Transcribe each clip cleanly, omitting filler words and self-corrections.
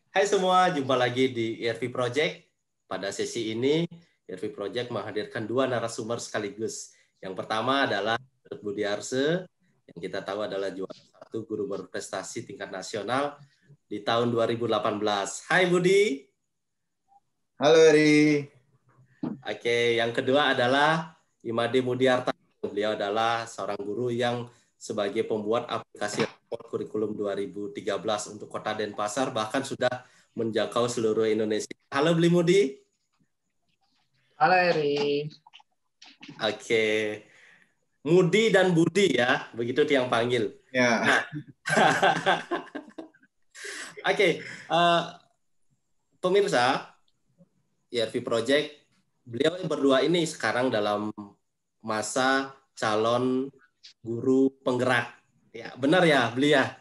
Hai semua, jumpa lagi di ERV Project. Pada sesi ini, ERV Project menghadirkan dua narasumber sekaligus. Yang pertama adalah Budi Arse, yang kita tahu adalah juara satu guru berprestasi tingkat nasional di tahun 2018. Hai Budi. Halo Eri. Oke, yang kedua adalah Imade Mudiarta. Beliau adalah seorang guru yang sebagai pembuat aplikasi rapor kurikulum 2013 untuk Kota Denpasar, bahkan sudah menjangkau seluruh Indonesia. Halo Bli Mudi. Halo Eri. Oke. Mudi dan Budi ya, begitu yang panggil. Ya. Nah. Oke, pemirsa ERV Project, beliau berdua ini sekarang dalam masa calon guru penggerak. Ya, benar ya, Bli ya?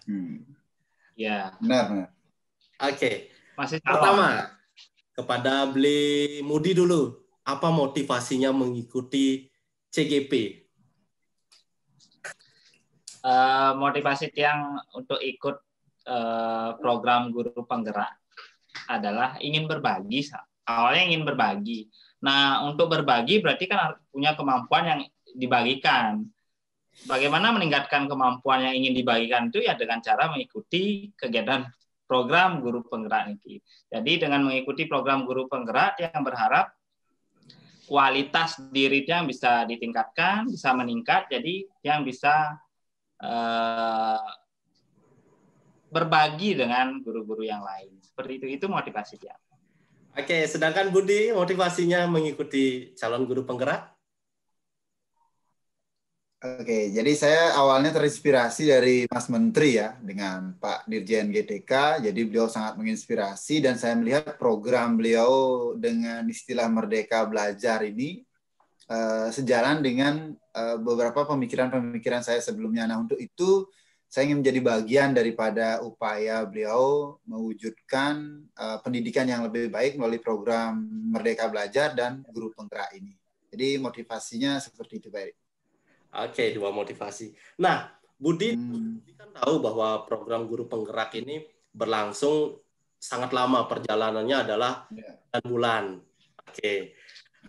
Ya. Benar. Oke. Masih pertama kepada Bli Mudi dulu, apa motivasinya mengikuti CGP? Motivasi Tiang untuk ikut program guru penggerak adalah ingin berbagi. Awalnya ingin berbagi. Nah, untuk berbagi berarti kan harus punya kemampuan yang dibagikan. Bagaimana meningkatkan kemampuan yang ingin dibagikan itu ya dengan cara mengikuti kegiatan program guru penggerak ini. Jadi dengan mengikuti program guru penggerak yang berharap kualitas dirinya bisa ditingkatkan, bisa meningkat, jadi yang bisa berbagi dengan guru-guru yang lain. Seperti itu motivasinya. Oke, sedangkan Budi motivasinya mengikuti calon guru penggerak? Oke, jadi saya awalnya terinspirasi dari Mas Menteri ya, dengan Pak Dirjen GTK. Jadi beliau sangat menginspirasi dan saya melihat program beliau dengan istilah Merdeka Belajar ini sejalan dengan beberapa pemikiran-pemikiran saya sebelumnya. Nah, untuk itu saya ingin menjadi bagian daripada upaya beliau mewujudkan pendidikan yang lebih baik melalui program Merdeka Belajar dan Guru Penggerak ini. Jadi motivasinya seperti itu, Pak Erik. Oke, dua motivasi. Nah, Budi kan tahu bahwa program guru penggerak ini berlangsung sangat lama, perjalanannya adalah 9 bulan. Oke.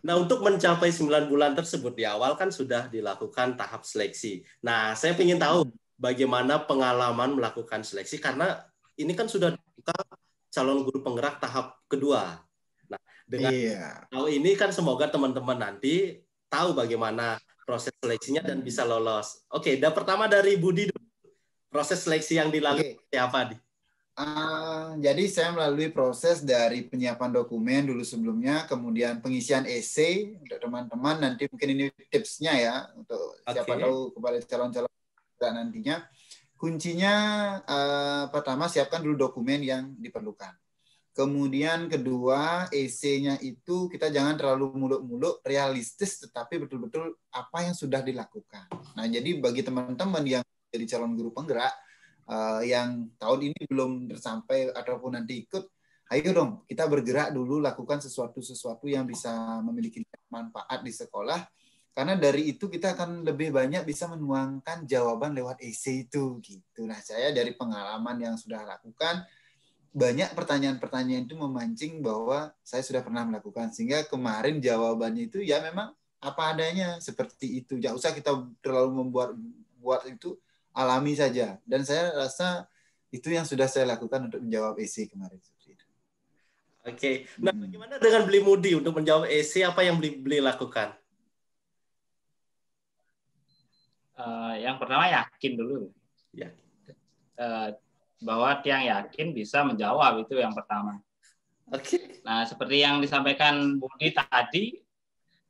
Nah, untuk mencapai 9 bulan tersebut di awal kan sudah dilakukan tahap seleksi. Nah, saya ingin tahu bagaimana pengalaman melakukan seleksi karena ini kan sudah dibuka calon guru penggerak tahap kedua. Nah, dengan tahu ini kan semoga teman-teman nanti tahu bagaimana proses seleksinya dan bisa lolos. Oke, pertama dari Budi dulu. Proses seleksi yang dilalui apa, Di? Jadi saya melalui proses dari penyiapan dokumen dulu sebelumnya, kemudian pengisian esai untuk teman-teman. Nanti mungkin ini tipsnya ya untuk siapa tahu kepada calon-calon nantinya. Kuncinya pertama siapkan dulu dokumen yang diperlukan. Kemudian kedua, esainya itu kita jangan terlalu muluk-muluk, realistis, tetapi betul-betul apa yang sudah dilakukan. Nah, jadi bagi teman-teman yang jadi calon guru penggerak, yang tahun ini belum tersampai ataupun nanti ikut, ayo dong kita bergerak dulu, lakukan sesuatu yang bisa memiliki manfaat di sekolah, karena dari itu kita akan lebih banyak bisa menuangkan jawaban lewat esai itu. Gitu. Nah, saya dari pengalaman yang sudah lakukan, banyak pertanyaan-pertanyaan itu memancing bahwa saya sudah pernah melakukan, sehingga kemarin jawabannya itu ya memang apa adanya seperti itu. Jangan usah kita terlalu membuat itu, alami saja. Dan saya rasa itu yang sudah saya lakukan untuk menjawab esai kemarin. Oke. Nah, bagaimana dengan Bli Mudi untuk menjawab esai, apa yang Bli lakukan? Yang pertama yakin dulu. Ya. Bahwa Tiang yakin bisa menjawab, itu yang pertama. Oke. Nah, seperti yang disampaikan Budi tadi,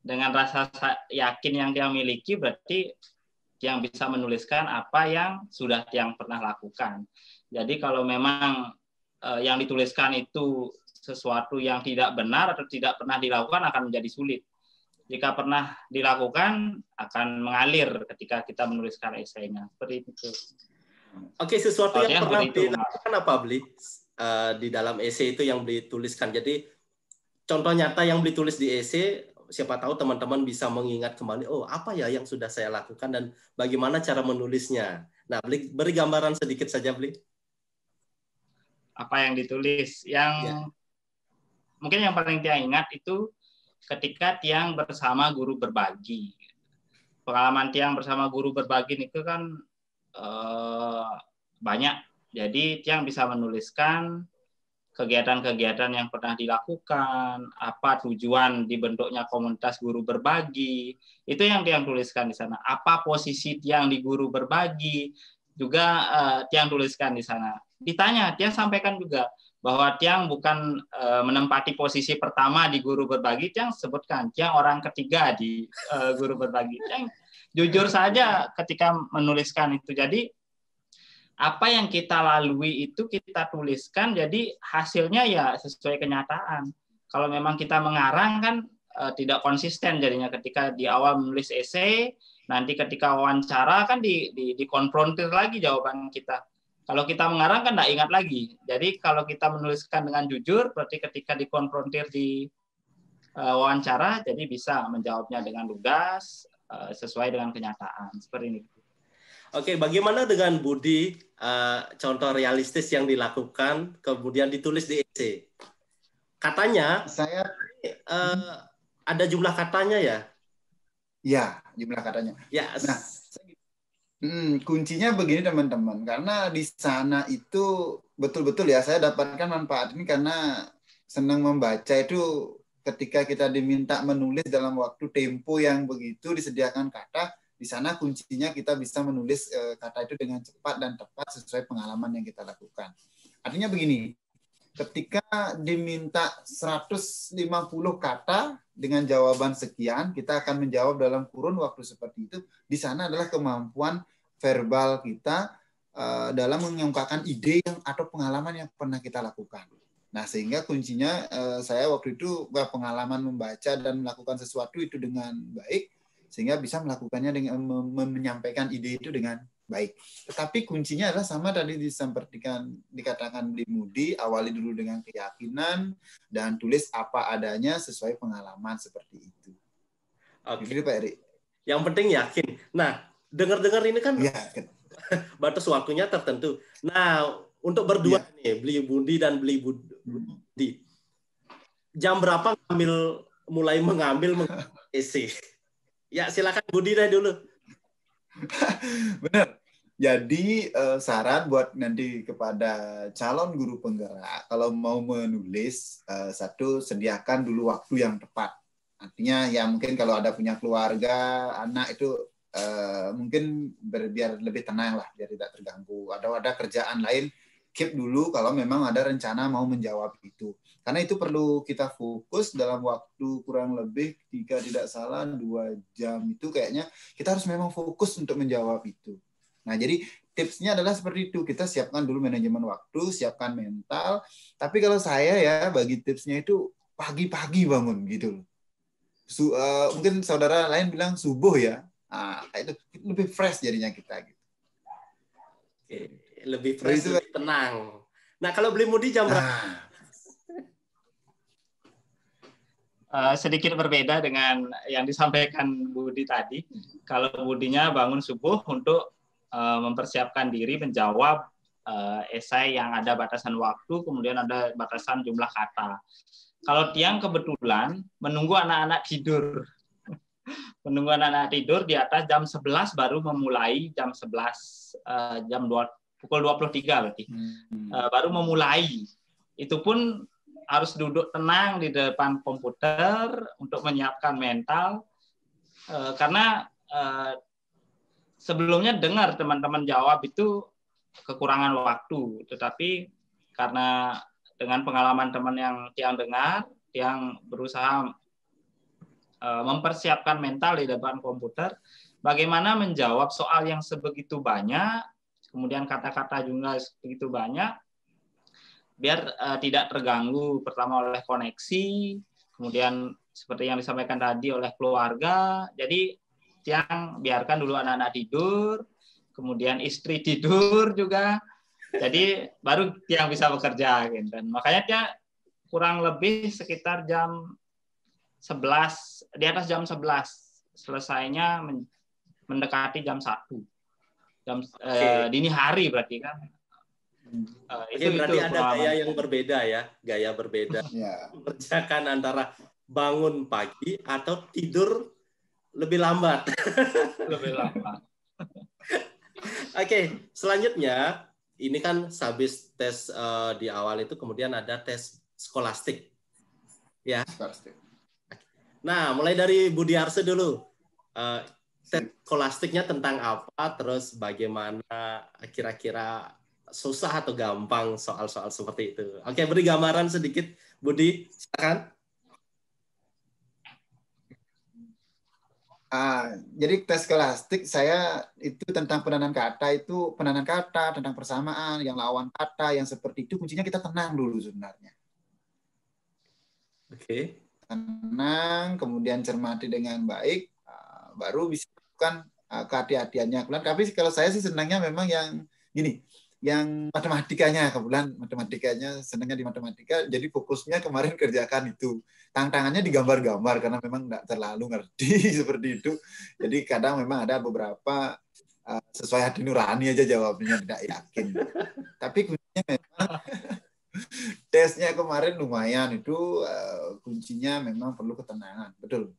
dengan rasa yakin yang Tiang miliki, berarti Tiang bisa menuliskan apa yang sudah Tiang pernah lakukan. Jadi kalau memang yang dituliskan itu sesuatu yang tidak benar atau tidak pernah dilakukan, akan menjadi sulit. Jika pernah dilakukan, akan mengalir ketika kita menuliskan esainya. Seperti itu. Oke, sesuatu yang pernah dilakukan apa, Bli? Di dalam esai itu yang Bli tuliskan. Jadi, contoh nyata yang Bli tulis di esai, siapa tahu teman-teman bisa mengingat kembali, oh apa ya yang sudah saya lakukan dan bagaimana cara menulisnya. Nah, Bli, beri gambaran sedikit saja, Bli. apa yang ditulis. Yang mungkin yang paling Tiang ingat itu ketika Tiang bersama guru berbagi. Pengalaman Tiang bersama guru berbagi itu kan banyak. Jadi Tiang bisa menuliskan kegiatan-kegiatan yang pernah dilakukan, apa tujuan dibentuknya komunitas guru berbagi, itu yang Tiang tuliskan di sana. Apa posisi Tiang di guru berbagi, juga Tiang tuliskan di sana. Ditanya, Tiang sampaikan juga bahwa Tiang bukan menempati posisi pertama di guru berbagi, Tiang sebutkan, Tiang orang ketiga di guru berbagi. Tiang jujur saja ketika menuliskan itu. Jadi apa yang kita lalui itu kita tuliskan, jadi hasilnya ya sesuai kenyataan. Kalau memang kita mengarang kan tidak konsisten jadinya, ketika di awal menulis esai, nanti ketika wawancara kan dikonfrontir lagi jawaban kita. Kalau kita mengarang kan tidak ingat lagi. Jadi kalau kita menuliskan dengan jujur, berarti ketika dikonfrontir di wawancara, jadi bisa menjawabnya dengan lugas, sesuai dengan kenyataan. Seperti ini. Oke, bagaimana dengan Budi, contoh realistis yang dilakukan kemudian ditulis di esai? Katanya, ada jumlah katanya ya? Ya, jumlah katanya. Ya. Nah, kuncinya begini teman-teman, karena di sana itu betul-betul ya saya dapatkan manfaat ini karena senang membaca itu ketika kita diminta menulis dalam waktu tempo yang begitu disediakan kata. Di sana kuncinya kita bisa menulis kata itu dengan cepat dan tepat sesuai pengalaman yang kita lakukan. Artinya begini, ketika diminta 150 kata dengan jawaban sekian, kita akan menjawab dalam kurun waktu seperti itu. Di sana adalah kemampuan verbal kita dalam menyampaikan ide atau pengalaman yang pernah kita lakukan. Nah, sehingga kuncinya saya waktu itu pengalaman membaca dan melakukan sesuatu itu dengan baik, sehingga bisa melakukannya dengan menyampaikan ide itu dengan baik. Tetapi kuncinya adalah sama tadi dikatakan di Moody, awali dulu dengan keyakinan dan tulis apa adanya sesuai pengalaman seperti itu. Oke. Gitu, Pak Eri. Yang penting yakin. Nah, dengar-dengar ini kan ya, batas waktunya tertentu. Nah, untuk berdua nih, beli Budi dan beli Budi. Jam berapa mulai mengambil esai? Ya, silakan Budi dulu. Benar. Jadi saran buat nanti kepada calon guru penggerak, kalau mau menulis, satu, sediakan dulu waktu yang tepat. Artinya ya mungkin kalau ada punya keluarga, anak itu mungkin biar lebih tenang lah, biar tidak terganggu. Ada kerjaan lain, keep dulu kalau memang ada rencana mau menjawab itu. Karena itu perlu kita fokus dalam waktu kurang lebih, jika tidak salah 2 jam itu kayaknya kita harus memang fokus untuk menjawab itu. Nah, jadi tipsnya adalah seperti itu. Kita siapkan dulu manajemen waktu, siapkan mental. Tapi kalau saya ya bagi tipsnya itu pagi-pagi bangun gitu. Mungkin saudara lain bilang subuh ya. Nah, itu lebih fresh jadinya kita gitu. Oke, lebih fresh, lebih tenang. Nah, kalau beli Moody jam berapa? Sedikit berbeda dengan yang disampaikan Budi tadi. Kalau Budinya bangun subuh untuk mempersiapkan diri menjawab esai yang ada batasan waktu, kemudian ada batasan jumlah kata. Kalau Tiang kebetulan menunggu anak-anak tidur. Menunggu anak-anak tidur di atas jam 11 baru memulai, jam 11, pukul 23 berarti. Baru memulai. Itu pun harus duduk tenang di depan komputer untuk menyiapkan mental, karena sebelumnya dengar teman-teman jawab itu kekurangan waktu, tetapi karena dengan pengalaman teman yang Tiang dengar, Tiang berusaha mempersiapkan mental di depan komputer, bagaimana menjawab soal yang sebegitu banyak, kemudian kata-kata juga sebegitu banyak, biar tidak terganggu pertama oleh koneksi, kemudian seperti yang disampaikan tadi oleh keluarga. Jadi Tiang biarkan dulu anak-anak tidur, kemudian istri tidur juga. Jadi baru Tiang bisa bekerja gitu. Dan makanya Tiang kurang lebih sekitar jam 11, di atas jam 11. Selesainya mendekati jam 1. Dini hari berarti kan. Oke, berarti ada gaya yang berbeda ya, gaya berbeda. Mengerjakan antara bangun pagi atau tidur lebih lambat. Lebih lambat. Oke, selanjutnya ini kan habis tes di awal itu kemudian ada tes skolastik. Ya. Nah, mulai dari Budi Arse dulu. Tes skolastiknya tentang apa, terus bagaimana kira-kira susah atau gampang soal-soal seperti itu. Oke, beri gambaran sedikit, Budi, silakan. Jadi tes skolastik saya itu tentang penanaman kata, tentang persamaan, yang lawan kata, yang seperti itu kuncinya kita tenang dulu sebenarnya. Oke. Tenang, kemudian cermati dengan baik, baru bisa lakukan kehati-hatiannya. Tapi kalau saya sih senangnya memang yang gini, yang matematikanya, kebetulan matematikanya senangnya di matematika, jadi fokusnya kemarin kerjakan itu. Tantangannya di gambar-gambar karena memang tidak terlalu ngerti seperti itu. Jadi kadang memang ada beberapa sesuai hati nurani aja jawabnya, tidak yakin. Tapi kuncinya memang tesnya kemarin lumayan itu, kuncinya memang perlu ketenangan, betul.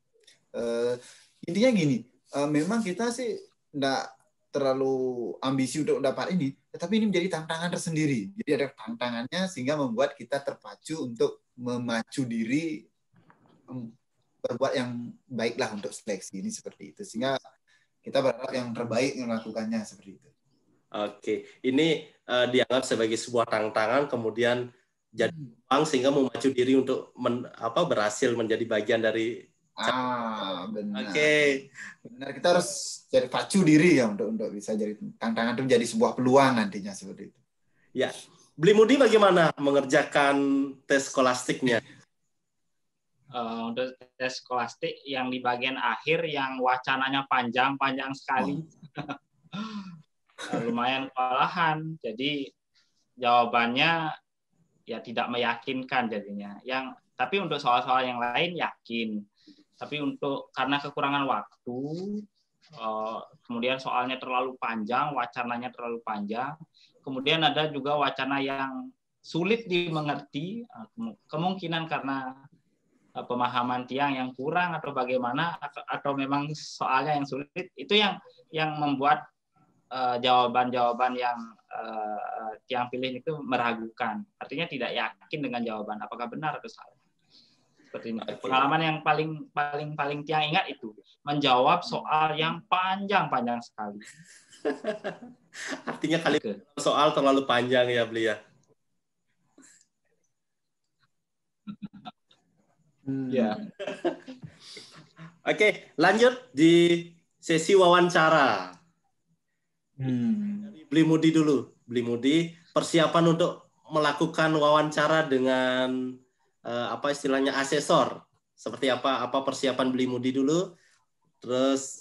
Intinya gini, memang kita sih tidak terlalu ambisi untuk dapat ini, tetapi ini menjadi tantangan tersendiri. Jadi ada tantangannya sehingga membuat kita terpacu untuk memacu diri, berbuat yang baiklah untuk seleksi ini seperti itu. Sehingga kita berharap yang terbaik melakukannya seperti itu. Oke, ini dianggap sebagai sebuah tantangan, kemudian jadi uang sehingga memacu diri untuk berhasil menjadi bagian dari. Benar. Oke. Benar, kita harus jadi pacu diri ya untuk bisa jadi tantangan itu menjadi sebuah peluang nantinya seperti itu. Ya, Bli Mudi bagaimana mengerjakan tes skolastiknya? Untuk tes skolastik yang di bagian akhir yang wacananya panjang sekali. Lumayan kewalahan. Jadi jawabannya ya tidak meyakinkan jadinya. Tapi untuk soal-soal yang lain yakin. Tapi karena kekurangan waktu, kemudian soalnya terlalu panjang, wacananya terlalu panjang, kemudian ada juga wacana yang sulit dimengerti, kemungkinan karena pemahaman tiang yang kurang atau bagaimana, atau memang soalnya yang sulit, itu yang membuat jawaban-jawaban yang tiang pilih itu meragukan. Artinya tidak yakin dengan jawaban apakah benar atau salah. Seperti ini. Pengalaman yang paling tiang ingat itu menjawab soal yang panjang sekali. Artinya kali soal terlalu panjang ya, Beli ya. Ya. Oke, lanjut di sesi wawancara. Dari Bli Mudi dulu. Bli Mudi, persiapan untuk melakukan wawancara dengan istilahnya asesor. Seperti apa persiapan Bli Mudi dulu. Terus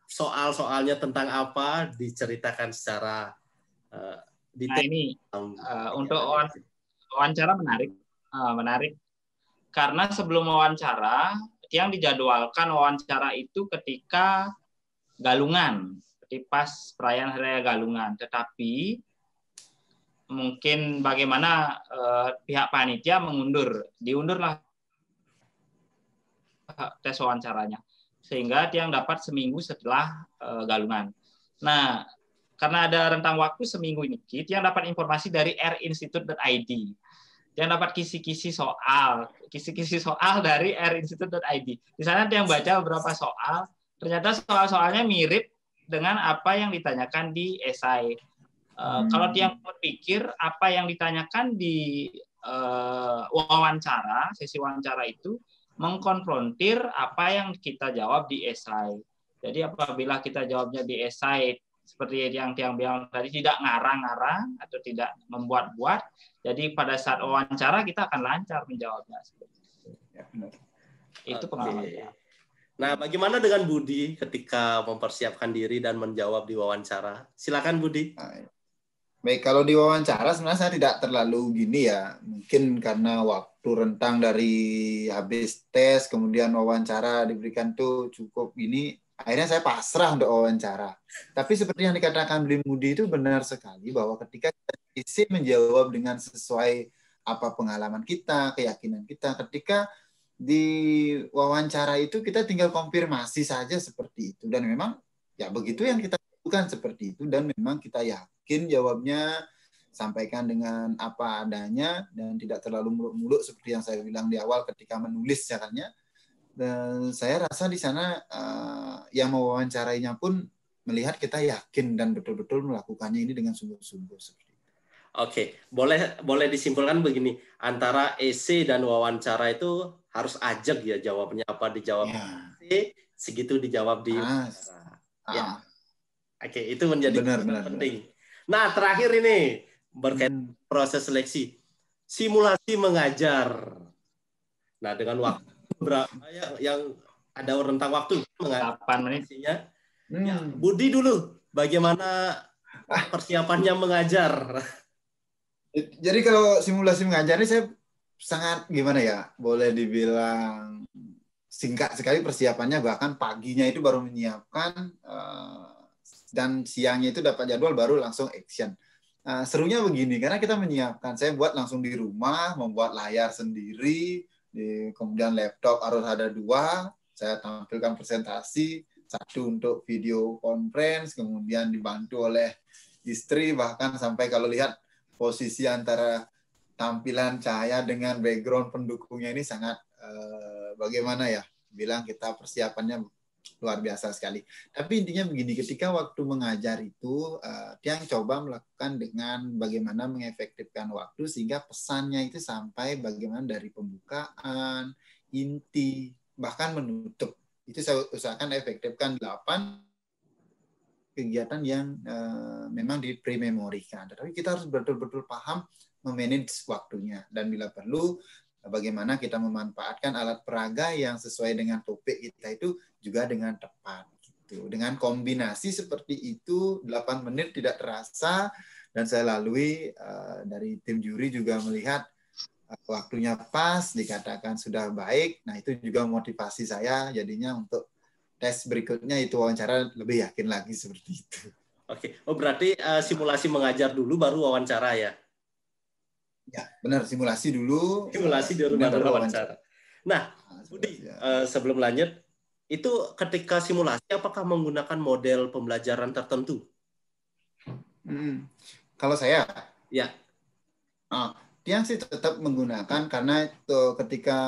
soal-soalnya tentang apa diceritakan secara detail. Nah ini untuk wawancara menarik karena sebelum wawancara yang dijadwalkan wawancara itu ketika Galungan, pas perayaan Hari Raya Galungan. Tetapi mungkin bagaimana pihak panitia diundurlah tes wawancaranya sehingga Tiang dapat seminggu setelah Galungan. Nah, karena ada rentang waktu seminggu ini, Tiang dapat informasi dari rinstitute.id. Tiang dapat kisi-kisi soal dari rinstitute.id. Di sana Tiang baca beberapa soal, ternyata soal-soalnya mirip dengan apa yang ditanyakan di esai. Kalau Tiang berpikir apa yang ditanyakan di sesi wawancara itu mengkonfrontir apa yang kita jawab di esai. Jadi apabila kita jawabnya di esai seperti yang Tiang bilang tadi, tidak ngarang-ngarang atau tidak membuat-buat, jadi pada saat wawancara kita akan lancar menjawabnya. Ya, benar. Itu pengalaman. Nah, bagaimana dengan Budi ketika mempersiapkan diri dan menjawab di wawancara? Silakan Budi. Baik, kalau di wawancara sebenarnya saya tidak terlalu gini ya. Mungkin karena waktu rentang dari habis tes, kemudian wawancara diberikan tuh cukup gini. Akhirnya saya pasrah untuk wawancara. Tapi seperti yang dikatakan Bli Mudi itu benar sekali bahwa ketika kita isi menjawab dengan sesuai apa pengalaman kita, keyakinan kita. Ketika di wawancara itu kita tinggal konfirmasi saja seperti itu, dan memang ya begitu yang kita lakukan seperti itu, dan memang kita yakin jawabnya, sampaikan dengan apa adanya dan tidak terlalu muluk-muluk seperti yang saya bilang di awal ketika menulis caranya. Dan saya rasa di sana yang mewawancarainya pun melihat kita yakin dan betul-betul melakukannya ini dengan sungguh-sungguh seperti itu. Oke, boleh disimpulkan begini, antara esai dan wawancara itu harus ajak ya jawabnya, apa dijawab esai, segitu dijawab di wawancara. Ya. Oke, itu menjadi penting. Nah, terakhir ini berkaitan proses seleksi, simulasi mengajar. Nah, dengan waktu berapa yang ada rentang waktu 8 menit. Ya, Budi dulu, bagaimana persiapannya mengajar? Jadi kalau simulasi mengajar ini saya sangat gimana ya, boleh dibilang singkat sekali persiapannya, bahkan paginya itu baru menyiapkan dan siangnya itu dapat jadwal baru langsung action. Serunya begini, karena kita menyiapkan, saya buat langsung di rumah, membuat layar sendiri, kemudian laptop harus ada 2, saya tampilkan presentasi, 1 untuk video conference, kemudian dibantu oleh istri, bahkan sampai kalau lihat posisi antara tampilan cahaya dengan background pendukungnya ini sangat bagaimana ya, bilang kita persiapannya luar biasa sekali. Tapi intinya begini, ketika waktu mengajar itu Tiang coba melakukan dengan bagaimana mengefektifkan waktu sehingga pesannya itu sampai bagaimana dari pembukaan, inti, bahkan menutup. Itu saya usahakan efektifkan 8 kegiatan yang memang di-prememorikan. Tetapi kita harus betul-betul paham memanage waktunya. Dan bila perlu, bagaimana kita memanfaatkan alat peraga yang sesuai dengan topik kita itu juga dengan tepat. Gitu. Dengan kombinasi seperti itu, 8 menit tidak terasa, dan saya lalui dari tim juri juga melihat waktunya pas, dikatakan sudah baik. Nah, itu juga motivasi saya jadinya untuk tes berikutnya itu wawancara lebih yakin lagi seperti itu. Oke, berarti simulasi mengajar dulu baru wawancara ya? Ya, benar, simulasi dulu. Simulasi dulu baru wawancara. Nah, Budi, sebelum lanjut, itu ketika simulasi apakah menggunakan model pembelajaran tertentu? Kalau saya, ya. Tiang sih tetap menggunakan, karena ketika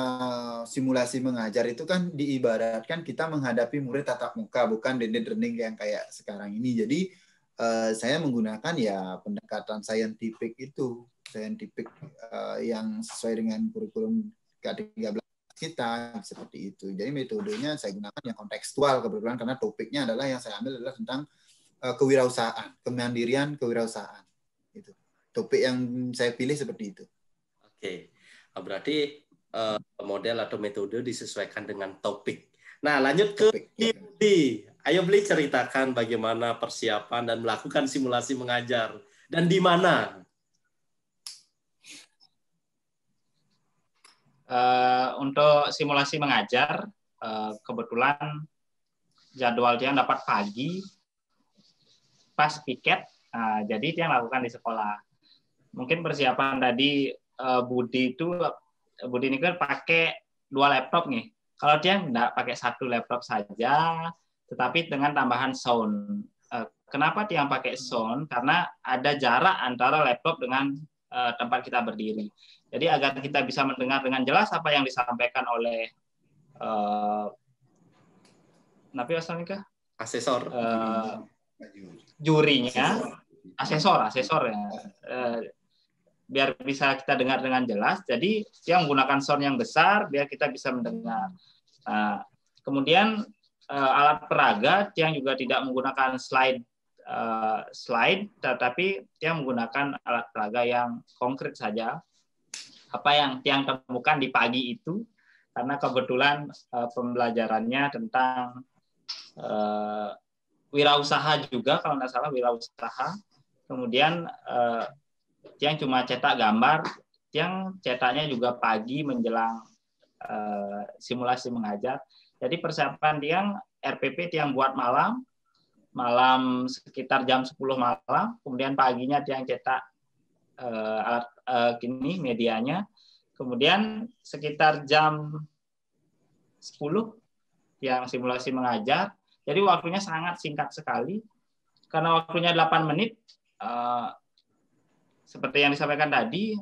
simulasi mengajar itu kan diibaratkan kita menghadapi murid tatap muka, bukan blended learning yang kayak sekarang ini. Jadi saya menggunakan ya pendekatan scientific itu, yang sesuai dengan kurikulum K13 kita seperti itu. Jadi metodenya saya gunakan yang kontekstual kebetulan, karena topiknya adalah yang saya ambil adalah tentang kewirausahaan, kemandirian kewirausahaan. Itu topik yang saya pilih seperti itu. Oke, berarti model atau metode disesuaikan dengan topik. Nah, lanjut ke Budi. Ayo Budi, ceritakan bagaimana persiapan dan melakukan simulasi mengajar dan di mana? Untuk simulasi mengajar, kebetulan jadwal dia dapat pagi, pas piket, jadi dia lakukan di sekolah. Mungkin persiapan tadi Budi ini kan pakai 2 laptop nih. Kalau dia enggak pakai 1 laptop saja, tetapi dengan tambahan sound. Kenapa dia pakai sound? Karena ada jarak antara laptop dengan tempat kita berdiri. Jadi agar kita bisa mendengar dengan jelas apa yang disampaikan oleh asesor, jurinya, asesor ya. Biar bisa kita dengar dengan jelas. Jadi dia menggunakan sound yang besar biar kita bisa mendengar. Kemudian alat peraga yang juga tidak menggunakan slide, tetapi dia menggunakan alat peraga yang konkret saja. Apa yang Tiang temukan di pagi itu, karena kebetulan pembelajarannya tentang wirausaha juga, kalau nggak salah wirausaha. Kemudian Tiang cuma cetak gambar, Tiang cetaknya juga pagi menjelang simulasi mengajar. Jadi persiapan Tiang, RPP Tiang buat malam sekitar jam 10 malam, kemudian paginya Tiang cetak alat kini medianya. Kemudian sekitar jam 10 yang simulasi mengajar. Jadi waktunya sangat singkat sekali. Karena waktunya 8 menit, seperti yang disampaikan tadi,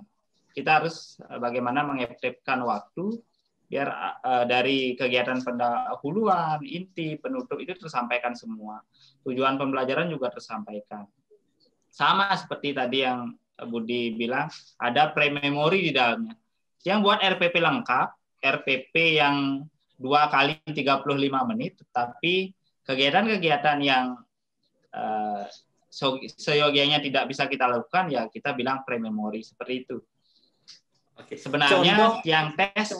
kita harus bagaimana mengefektifkan waktu biar dari kegiatan pendahuluan, inti, penutup itu tersampaikan semua. Tujuan pembelajaran juga tersampaikan. Sama seperti tadi yang Budi bilang, ada pre-memory di dalamnya. Yang buat RPP lengkap, RPP yang 2 kali 35 menit, tetapi kegiatan-kegiatan yang seyogianya tidak bisa kita lakukan, ya kita bilang pre-memory, seperti itu. Oke. Sebenarnya yang tes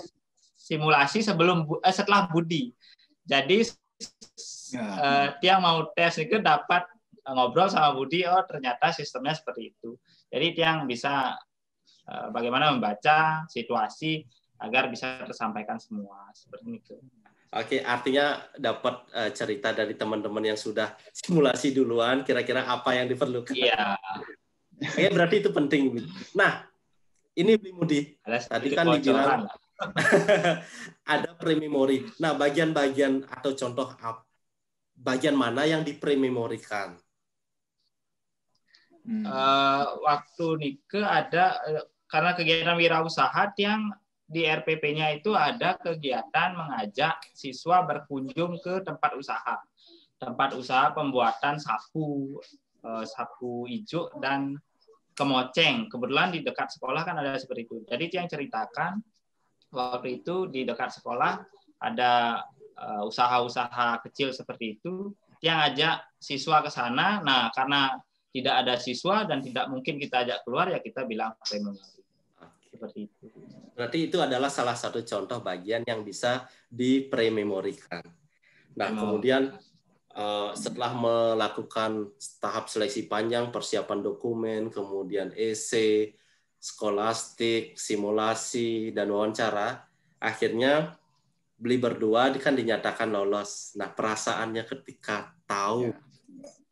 simulasi setelah Budi. Jadi Tiang mau tes itu dapat ngobrol sama Budi, oh ternyata sistemnya seperti itu. Jadi Tiang bisa bagaimana membaca situasi agar bisa tersampaikan semua seperti itu. Oke, artinya dapat cerita dari teman-teman yang sudah simulasi duluan, kira-kira apa yang diperlukan. Iya. Oke, berarti itu penting. Nah, ini Budi. Tadi kan dibilang ada pre-memory. Nah, bagian-bagian atau contoh bagian mana yang di-pre-memorikan? Waktu Nike ada, karena kegiatan wirausaha yang di RPP-nya itu ada kegiatan mengajak siswa berkunjung ke tempat usaha pembuatan sapu ijo dan kemoceng. Kebetulan di dekat sekolah kan ada seperti itu. Jadi yang ceritakan waktu itu di dekat sekolah ada usaha-usaha kecil seperti itu, yang ajak siswa ke sana. Nah, karena tidak ada siswa dan tidak mungkin kita ajak keluar, ya kita bilang pre-memory. Seperti itu. Berarti itu adalah salah satu contoh bagian yang bisa di-pre-memorikan. Nah, kemudian setelah melakukan tahap seleksi panjang, persiapan dokumen, kemudian esai, skolastik, simulasi, dan wawancara, akhirnya beli berdua kan dinyatakan lolos. Nah, perasaannya ketika tahu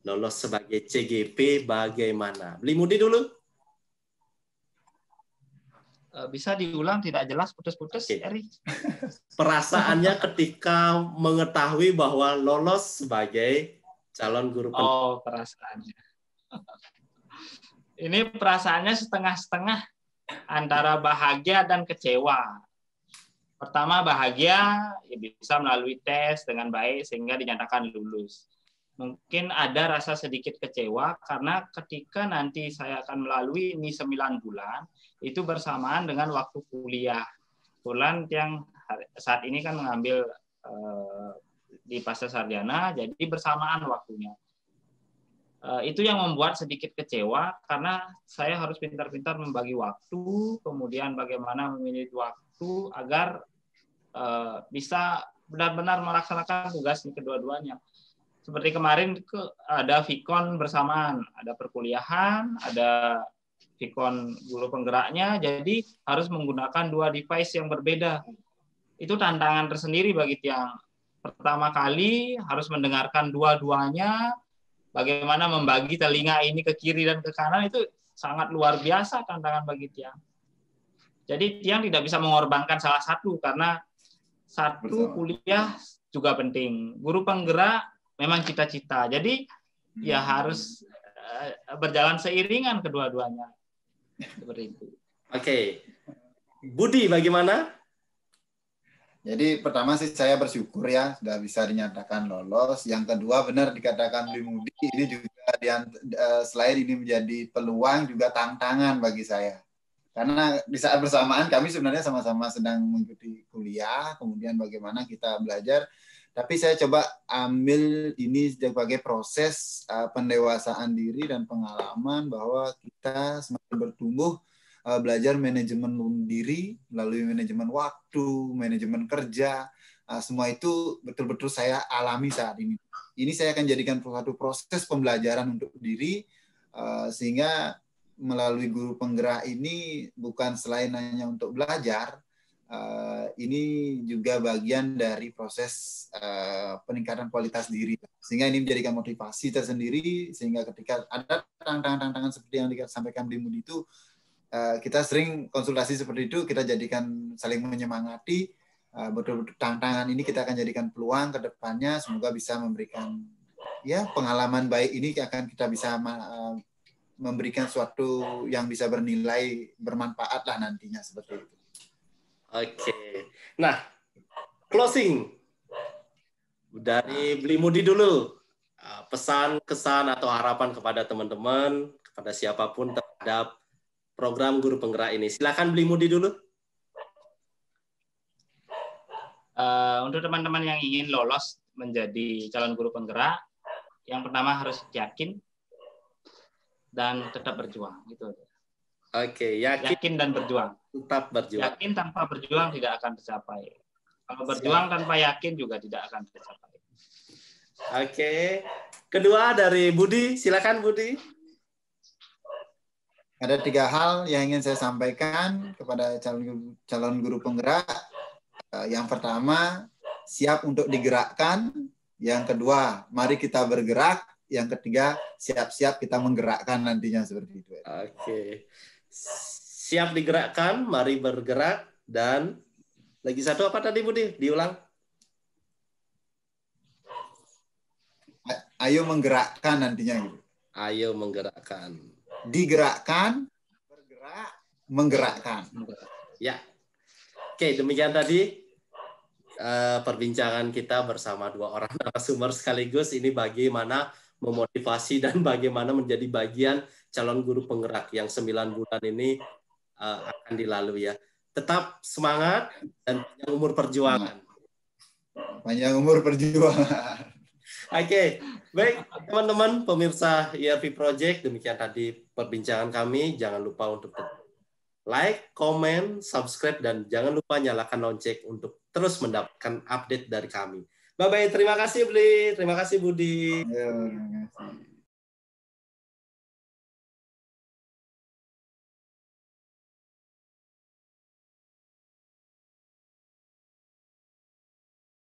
lolos sebagai CGP bagaimana? Beli Mudi dulu. Bisa diulang, tidak jelas, putus-putus, Eri. Perasaannya ketika mengetahui bahwa lolos sebagai calon guru pendidik. Oh, perasaannya. Ini perasaannya setengah-setengah antara bahagia dan kecewa. Pertama, bahagia, ya bisa melalui tes dengan baik sehingga dinyatakan lulus. Mungkin ada rasa sedikit kecewa karena ketika nanti saya akan melalui ini 9 bulan, itu bersamaan dengan waktu kuliah. Kebetulan yang saat ini kan mengambil di pasca sarjana, jadi bersamaan waktunya. Itu yang membuat sedikit kecewa karena saya harus pintar-pintar membagi waktu, kemudian bagaimana memilih waktu agar bisa benar-benar melaksanakan tugas kedua-duanya. Seperti kemarin ada Vikon bersamaan, ada perkuliahan, ada Vikon guru penggeraknya, jadi harus menggunakan 2 device yang berbeda. Itu tantangan tersendiri bagi Tiang. Pertama kali harus mendengarkan dua-duanya, bagaimana membagi telinga ini ke kiri dan ke kanan, itu sangat luar biasa tantangan bagi Tiang. Jadi Tiang tidak bisa mengorbankan salah satu, karena satu kuliah juga penting. Guru penggerak memang cita-cita. Jadi ya harus berjalan seiringan kedua-duanya. Seperti itu. Oke. Budi bagaimana? Jadi pertama sih saya bersyukur ya sudah bisa dinyatakan lolos. Yang kedua benar dikatakan Bli Mudi, ini juga selain ini menjadi peluang juga tantangan bagi saya. Karena di saat bersamaan kami sebenarnya sama-sama sedang mengikuti kuliah, kemudian bagaimana kita belajar. Tapi saya coba ambil ini sebagai proses pendewasaan diri dan pengalaman bahwa kita semakin bertumbuh, belajar manajemen diri melalui manajemen waktu, manajemen kerja, semua itu betul-betul saya alami saat ini. Ini saya akan jadikan suatu proses pembelajaran untuk diri, sehingga melalui guru penggerak ini bukan selain hanya untuk belajar, ini juga bagian dari proses peningkatan kualitas diri, sehingga ini menjadikan motivasi tersendiri, sehingga ketika ada tantangan-tantangan seperti yang disampaikan Bli Mudi itu kita sering konsultasi seperti itu, kita jadikan saling menyemangati. Betul-betul tantangan ini kita akan jadikan peluang ke depannya, semoga bisa memberikan ya pengalaman baik ini akan kita bisa memberikan suatu yang bisa bernilai, bermanfaat lah nantinya seperti itu. Oke. Nah, closing dari Beli Mudi dulu. Pesan, kesan atau harapan kepada teman-teman, kepada siapapun terhadap program Guru Penggerak ini. Silakan Beli Mudi dulu. Untuk teman-teman yang ingin lolos menjadi calon guru penggerak, yang pertama harus yakin dan tetap berjuang. Gitu. Oke, yakin dan berjuang. Tetap berjuang. Yakin tanpa berjuang tidak akan tercapai. Kalau berjuang tanpa yakin juga tidak akan tercapai. Oke. Kedua dari Budi, silakan Budi. Ada 3 hal yang ingin saya sampaikan kepada calon guru penggerak. Yang pertama, siap untuk digerakkan. Yang kedua, mari kita bergerak. Yang ketiga, siap-siap kita menggerakkan nantinya seperti itu. Oke. Siap digerakkan, mari bergerak. Dan lagi satu apa tadi Budi? Diulang. Ayo menggerakkan nantinya. Gitu. Ayo menggerakkan. Digerakkan, bergerak, menggerakkan. Ya. Oke, demikian tadi perbincangan kita bersama 2 orang narasumber sekaligus. Ini bagaimana memotivasi dan bagaimana menjadi bagian calon guru penggerak yang 9 bulan ini akan dilalui ya. Tetap semangat dan panjang umur perjuangan. Panjang umur perjuangan. Oke, baik teman-teman pemirsa ERP Project, demikian tadi perbincangan kami. Jangan lupa untuk like, komen, subscribe, dan jangan lupa nyalakan lonceng untuk terus mendapatkan update dari kami. Bye-bye, terima kasih Bli, terima kasih Budi. Terima kasih.